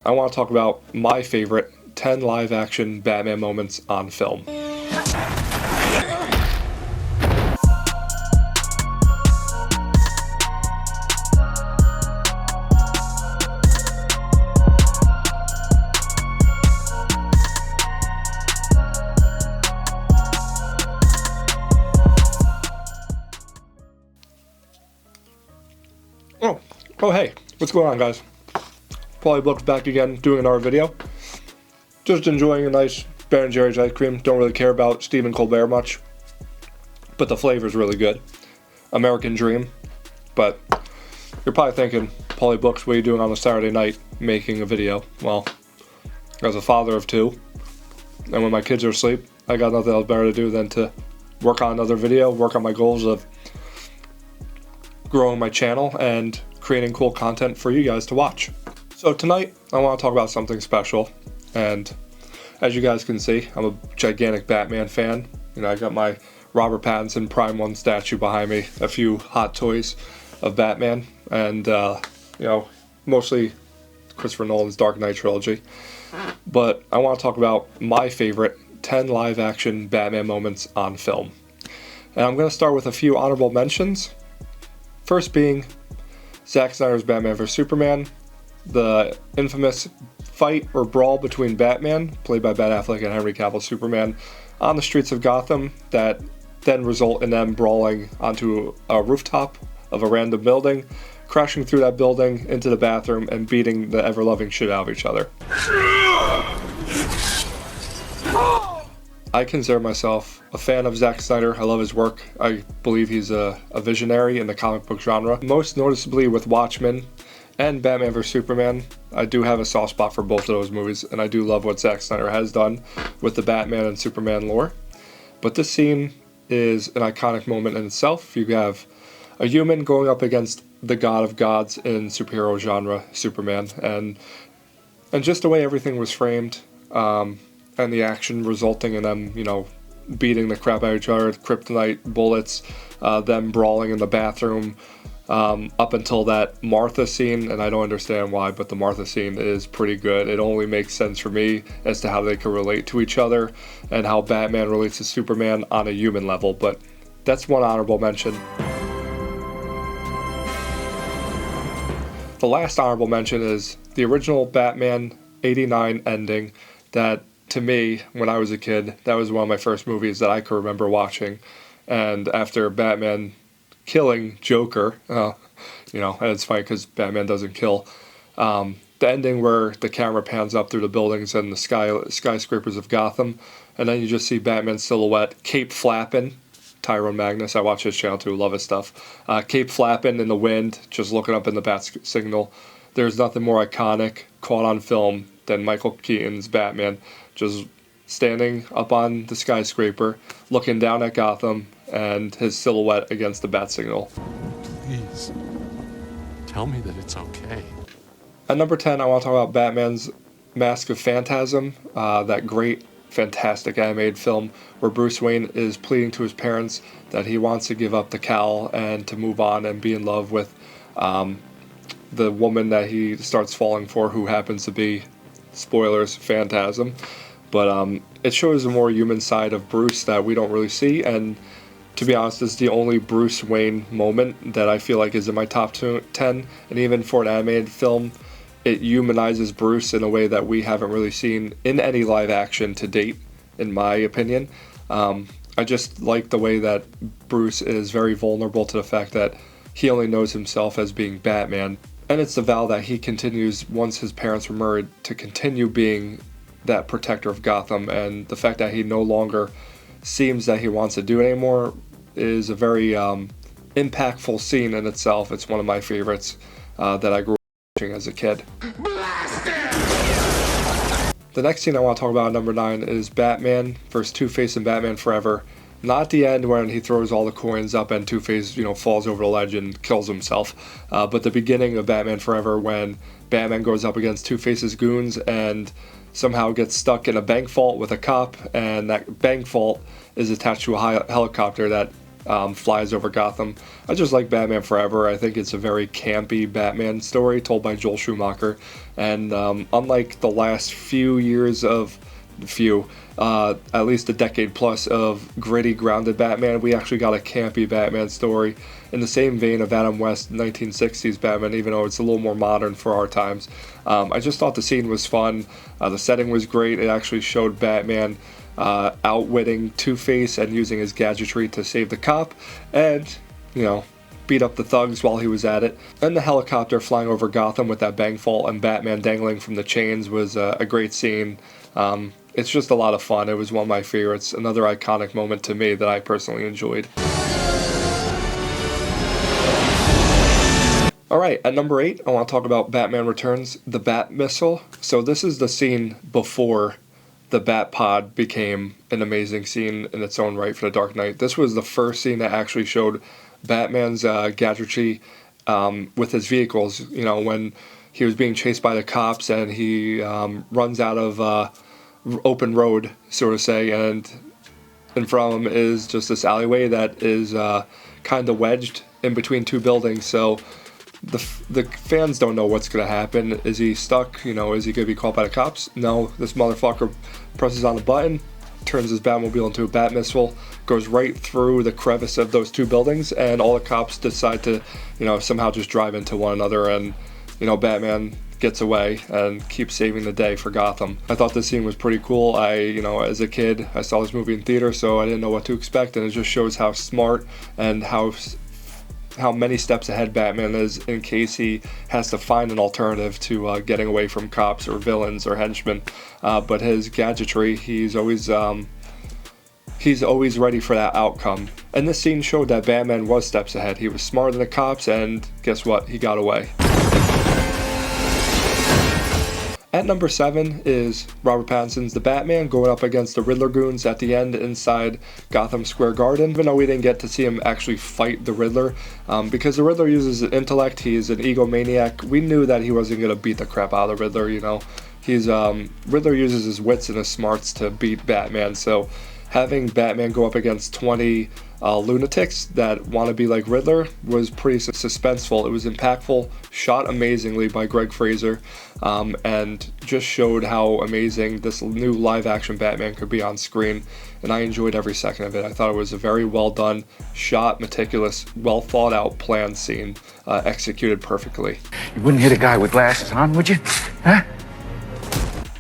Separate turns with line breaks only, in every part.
I want to talk about my favorite 10 live-action Batman moments on film. Oh hey, what's going on, guys? Paulie Book's back again doing another video. Just enjoying a nice Ben & Jerry's ice cream. Don't really care about Stephen Colbert much, but the flavor's really good. American Dream. But you're probably thinking, Paulie Books, what are you doing on a Saturday night making a video? Well, as a father of two, and when my kids are asleep, I got nothing else better to do than to work on another video, work on my goals of growing my channel and creating cool content for you guys to watch. So tonight, I want to talk about something special, and as you guys can see, I'm a gigantic Batman fan. You know, I got my Robert Pattinson Prime 1 statue behind me, a few hot toys of Batman, and mostly Christopher Nolan's Dark Knight trilogy. But I want to talk about my favorite 10 live-action Batman moments on film. And I'm going to start with a few honorable mentions. First being Zack Snyder's Batman vs Superman, the infamous fight or brawl between Batman, played by Ben Affleck, and Henry Cavill's Superman on the streets of Gotham that then result in them brawling onto a rooftop of a random building, crashing through that building into the bathroom and beating the ever-loving shit out of each other. I consider myself a fan of Zack Snyder. I love his work. I believe he's a visionary in the comic book genre. Most noticeably with Watchmen and Batman vs Superman. I do have a soft spot for both of those movies, and I do love what Zack Snyder has done with the Batman and Superman lore. But this scene is an iconic moment in itself. You have a human going up against the god of gods in superhero genre, Superman, and just the way everything was framed, and the action resulting in them, beating the crap out of each other, kryptonite bullets, them brawling in the bathroom, up until that Martha scene, and I don't understand why, but the Martha scene is pretty good. It only makes sense for me as to how they can relate to each other and how Batman relates to Superman on a human level, but that's one honorable mention. The last honorable mention is the original Batman '89 ending that, to me, when I was a kid, that was one of my first movies that I could remember watching. And after Batman killing Joker, and it's funny because Batman doesn't kill, the ending where the camera pans up through the buildings and the skyscrapers of Gotham, and then you just see Batman's silhouette, cape flapping. Tyrone Magnus, I watch his channel too, love his stuff. Cape flapping in the wind, just looking up in the bat signal. There's nothing more iconic caught on film than Michael Keaton's Batman just standing up on the skyscraper, looking down at Gotham, and his silhouette against the bat signal.
Please, tell me that it's okay.
At number 10, I want to talk about Batman's Mask of Phantasm, that great, fantastic animated film where Bruce Wayne is pleading to his parents that he wants to give up the cowl and to move on and be in love with the woman that he starts falling for, who happens to be, spoilers, Phantasm. But it shows a more human side of Bruce that we don't really see, and to be honest, this is the only Bruce Wayne moment that I feel like is in my top 10, and even for an animated film, it humanizes Bruce in a way that we haven't really seen in any live action to date, in my opinion. I just like the way that Bruce is very vulnerable to the fact that he only knows himself as being Batman, and it's the vow that he continues, once his parents were married, to continue being that protector of Gotham, and the fact that he no longer seems that he wants to do it anymore is a very impactful scene in itself. It's one of my favorites that I grew up watching as a kid. The next scene I want to talk about at number 9 is Batman vs Two-Face in Batman Forever. Not the end when he throws all the coins up and Two-Face, falls over the ledge and kills himself, but the beginning of Batman Forever when Batman goes up against Two-Face's goons and somehow gets stuck in a bank vault with a cop, and that bank vault is attached to a helicopter that flies over Gotham. I just like Batman Forever. I think it's a very campy Batman story told by Joel Schumacher. And unlike the last few years of at least a decade plus of gritty, grounded Batman, we actually got a campy Batman story in the same vein of Adam West's 1960s Batman, even though it's a little more modern for our times. I just thought the scene was fun. The setting was great. It actually showed Batman outwitting Two-Face and using his gadgetry to save the cop, and, beat up the thugs while he was at it. And the helicopter flying over Gotham with that bang fall and Batman dangling from the chains was a great scene. It's just a lot of fun. It was one of my favorites. Another iconic moment to me that I personally enjoyed. Alright, at number 8, I want to talk about Batman Returns, the Bat Missile. So this is the scene before the Bat Pod became an amazing scene in its own right for The Dark Knight. This was the first scene that actually showed Batman's gadgetry with his vehicles. When he was being chased by the cops and he runs out of open road, so to say, and in front of him is just this alleyway that is kind of wedged in between two buildings. So the fans don't know what's going to happen. Is he stuck? Is he going to be caught by the cops? No, this motherfucker presses on a button, turns his Batmobile into a Bat Missile, goes right through the crevice of those two buildings, and all the cops decide to, somehow just drive into one another, and, Batman gets away and keeps saving the day for Gotham. I thought this scene was pretty cool. As a kid, I saw this movie in theater, so I didn't know what to expect, and it just shows how smart and how many steps ahead Batman is in case he has to find an alternative to getting away from cops or villains or henchmen. But his gadgetry, he's always ready for that outcome. And this scene showed that Batman was steps ahead. He was smarter than the cops, and guess what? He got away. At number 7 is Robert Pattinson's The Batman going up against the Riddler goons at the end inside Gotham Square Garden, even though we didn't get to see him actually fight the Riddler. Because the Riddler uses his intellect, he's an egomaniac. We knew that he wasn't going to beat the crap out of the Riddler, Riddler uses his wits and his smarts to beat Batman, so having Batman go up against 20 lunatics that want to be like Riddler was pretty suspenseful. It was impactful, shot amazingly by Greg Fraser, and just showed how amazing this new live-action Batman could be on screen, and I enjoyed every second of it. I thought it was a very well done, shot, meticulous, well thought out, planned scene, executed perfectly.
You wouldn't hit a guy with glasses on, would you? Huh?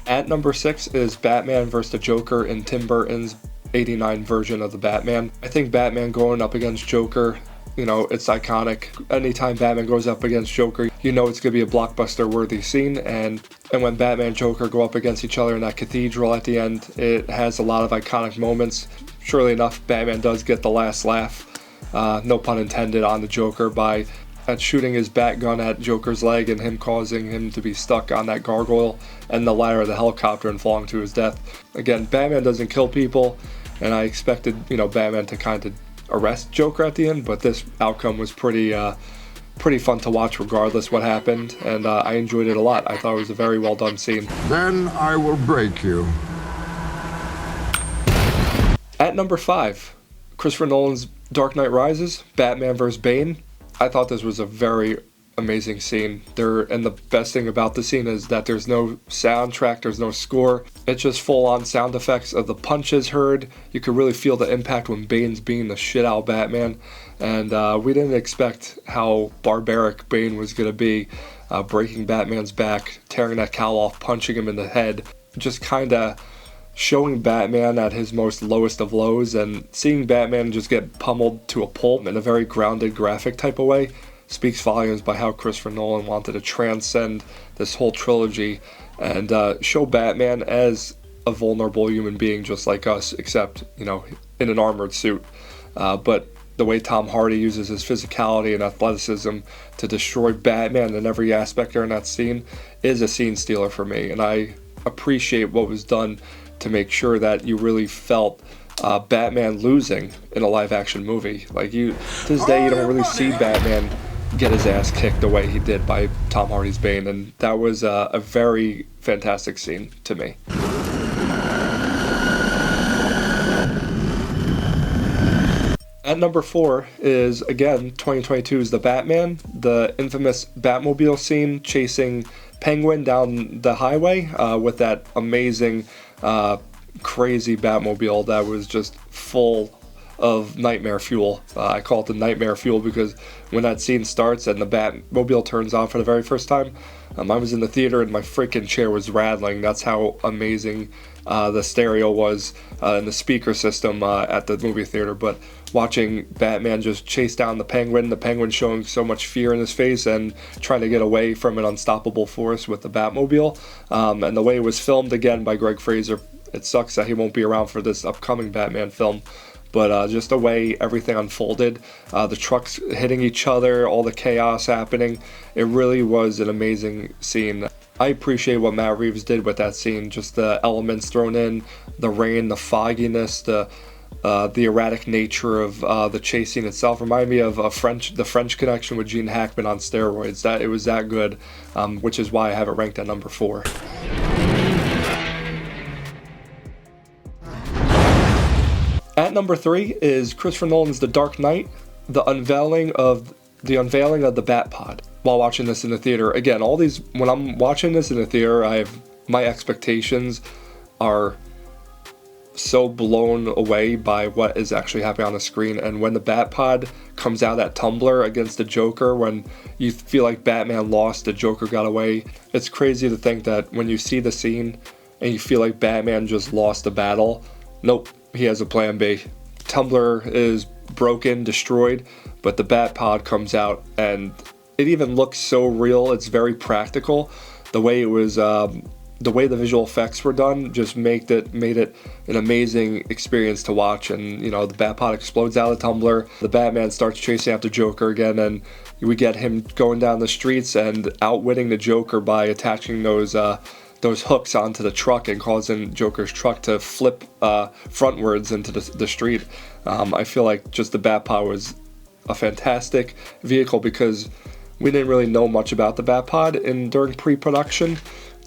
At number 6 is Batman vs. the Joker in Tim Burton's 89 version of the Batman. I think Batman going up against Joker, it's iconic. Anytime Batman goes up against Joker, it's going to be a blockbuster worthy scene, and when Batman and Joker go up against each other in that cathedral at the end, it has a lot of iconic moments. Surely enough, Batman does get the last laugh, no pun intended, on the Joker by shooting his bat gun at Joker's leg and him causing him to be stuck on that gargoyle and the ladder of the helicopter and falling to his death. Again, Batman doesn't kill people, and I expected, Batman to kind of arrest Joker at the end, but this outcome was pretty fun to watch regardless what happened, and I enjoyed it a lot. I thought it was a very well done scene.
Then I will break you.
At number 5, Christopher Nolan's Dark Knight Rises, Batman vs. Bane. I thought this was a very amazing scene. And the best thing about the scene is that there's no soundtrack, there's no score. It's just full-on sound effects of the punches heard. You could really feel the impact when Bane's beating the shit out of Batman. And we didn't expect how barbaric Bane was going to be, breaking Batman's back, tearing that cowl off, punching him in the head. Just kind of showing Batman at his most lowest of lows, and seeing Batman just get pummeled to a pulp in a very grounded, graphic type of way speaks volumes by how Christopher Nolan wanted to transcend this whole trilogy and show Batman as a vulnerable human being just like us, except, in an armored suit. But the way Tom Hardy uses his physicality and athleticism to destroy Batman in every aspect during that scene is a scene stealer for me, and I appreciate what was done to make sure that you really felt Batman losing in a live-action movie. Like, to this day, you don't really see Batman get his ass kicked the way he did by Tom Hardy's Bane, and that was a very fantastic scene to me. At number 4 is, again, 2022's The Batman, the infamous Batmobile scene chasing Penguin down the highway with that amazing, crazy Batmobile that was just full of nightmare fuel. I call it the nightmare fuel because when that scene starts and the Batmobile turns on for the very first time, I was in the theater and my freaking chair was rattling. That's how amazing the stereo was and the speaker system at the movie theater. But watching Batman just chase down the Penguin showing so much fear in his face and trying to get away from an unstoppable force with the Batmobile, and the way it was filmed again by Greg Fraser. It sucks that he won't be around for this upcoming Batman film. But just the way everything unfolded, the trucks hitting each other, all the chaos happening, it really was an amazing scene. I appreciate what Matt Reeves did with that scene, just the elements thrown in, the rain, the fogginess, the erratic nature of the chase scene itself. Reminded me of the French Connection with Gene Hackman on steroids. That it was that good, which is why I have it ranked at number 4. At number 3 is Christopher Nolan's The Dark Knight, the unveiling of the Batpod. While watching this in the theater, again, when I'm watching this in the theater, my expectations are so blown away by what is actually happening on the screen. And when the Batpod comes out of that tumbler against the Joker, when you feel like Batman lost, the Joker got away, it's crazy to think that when you see the scene and you feel like Batman just lost the battle, nope, he has a plan B. Tumbler is broken, destroyed, but the Batpod comes out and it even looks so real. It's very practical. The way it was, the way the visual effects were done just made it an amazing experience to watch. And the Batpod explodes out of the tumbler. The Batman starts chasing after Joker again, and we get him going down the streets and outwitting the Joker by attaching those hooks onto the truck and causing Joker's truck to flip frontwards into the street. I feel like just the Batpod was a fantastic vehicle because we didn't really know much about the Batpod during pre-production,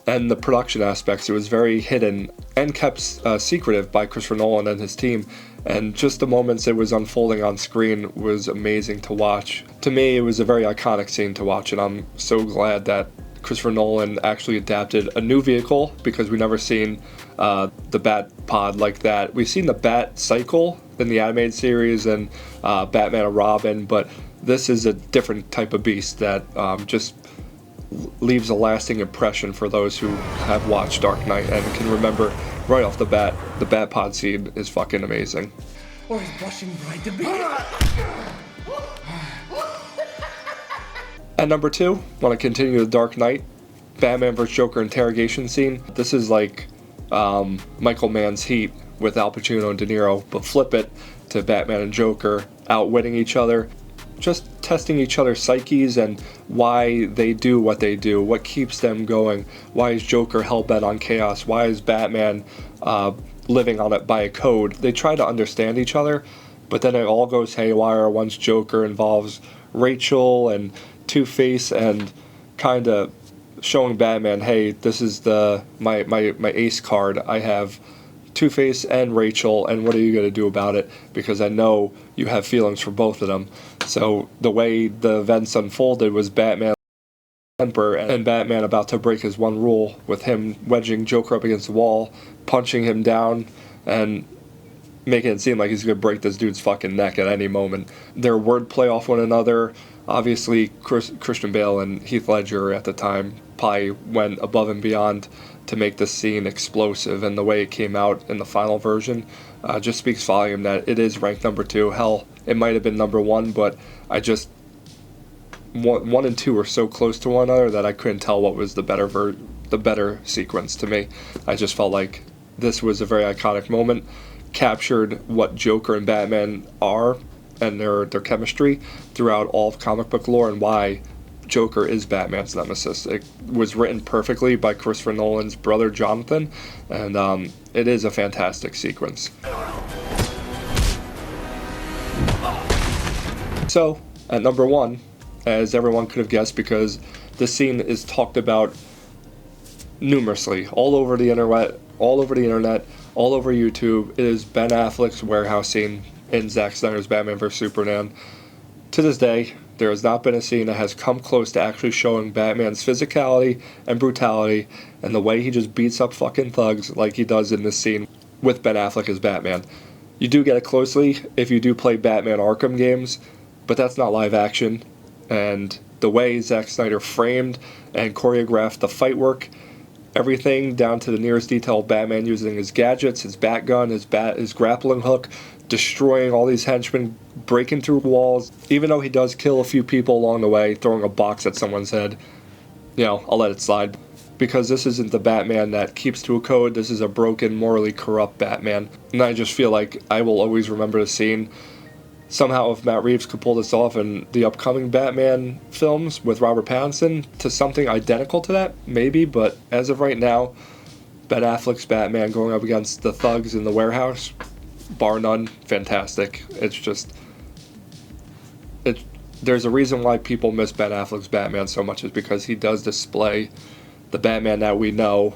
and the production aspects, it was very hidden and kept secretive by Christopher Nolan and his team. And just the moments it was unfolding on screen was amazing to watch. To me, it was a very iconic scene to watch, and I'm so glad that Christopher Nolan actually adapted a new vehicle because we've never seen the Batpod like that. We've seen the Bat Cycle in the animated series and Batman and Robin, but this is a different type of beast that just leaves a lasting impression for those who have watched Dark Knight and can remember right off the bat. The Batpod scene is fucking amazing.
Or he's blushing bright to be.
At number 2, want to continue the Dark Knight, Batman vs. Joker interrogation scene. This is like Michael Mann's Heat with Al Pacino and De Niro, but flip it to Batman and Joker outwitting each other, just testing each other's psyches and why they do what they do, what keeps them going. Why is Joker hell-bent on chaos? Why is Batman living on it by a code? They try to understand each other, but then it all goes haywire once Joker involves Rachel and Two-Face and kind of showing Batman, hey, this is my ace card. I have Two-Face and Rachel, and what are you going to do about it? Because I know you have feelings for both of them. So the way the events unfolded was Batman temper and Batman about to break his one rule with him wedging Joker up against the wall, punching him down, and making it seem like he's going to break this dude's fucking neck at any moment. Their wordplay off one another. Obviously, Christian Bale and Heath Ledger at the time probably went above and beyond to make this scene explosive, and the way it came out in the final version just speaks volume that it is ranked number 2. Hell, it might have been number 1, but I just 1 and 2 were so close to one another that I couldn't tell what was the better sequence to me. I just felt like this was a very iconic moment, captured what Joker and Batman are and their chemistry throughout all of comic book lore and why Joker is Batman's nemesis. It was written perfectly by Christopher Nolan's brother Jonathan, and it is a fantastic sequence. So, at number 1, as everyone could have guessed, because this scene is talked about numerously all over the internet, all over YouTube, it is Ben Affleck's warehouse scene in Zack Snyder's Batman vs. Superman. To this day, there has not been a scene that has come close to actually showing Batman's physicality and brutality and the way he just beats up fucking thugs like he does in this scene with Ben Affleck as Batman. You do get it closely if you do play Batman Arkham games, but that's not live action. And the way Zack Snyder framed and choreographed the fight work, everything down to the nearest detail of Batman using his gadgets, his bat gun, his grappling hook, destroying all these henchmen, breaking through walls. Even though he does kill a few people along the way, throwing a box at someone's head, I'll let it slide. Because this isn't the Batman that keeps to a code, this is a broken, morally corrupt Batman. And I just feel like I will always remember the scene. Somehow if Matt Reeves could pull this off in the upcoming Batman films with Robert Pattinson to something identical to that, maybe, but as of right now, Ben Affleck's Batman going up against the thugs in the warehouse, bar none, fantastic. It's just, there's a reason why people miss Ben Affleck's Batman so much, is because he does display the Batman that we know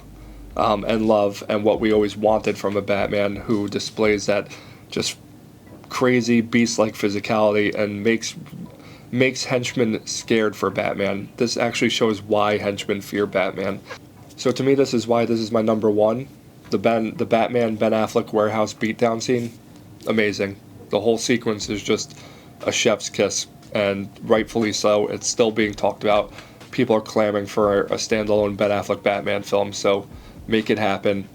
and love, and what we always wanted from a Batman who displays that just crazy beast-like physicality and makes henchmen scared for Batman. This actually shows why henchmen fear Batman. So to me, this is why this is my number one. The Batman Ben Affleck warehouse beatdown scene, amazing. The whole sequence is just a chef's kiss, and rightfully so. It's still being talked about. People are clamoring for a standalone Ben Affleck Batman film, so make it happen,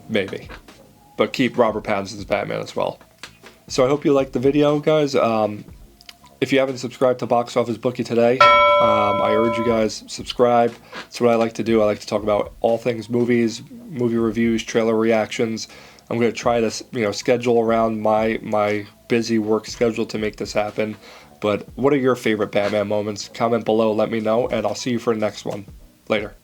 maybe. But keep Robert Pattinson's Batman as well. So I hope you liked the video, guys. If you haven't subscribed to Box Office Bookie today, I urge you guys, subscribe. It's what I like to do. I like to talk about all things movies, movie reviews, trailer reactions. I'm going to try to schedule around my busy work schedule to make this happen. But what are your favorite Batman moments? Comment below, let me know, and I'll see you for the next one. Later.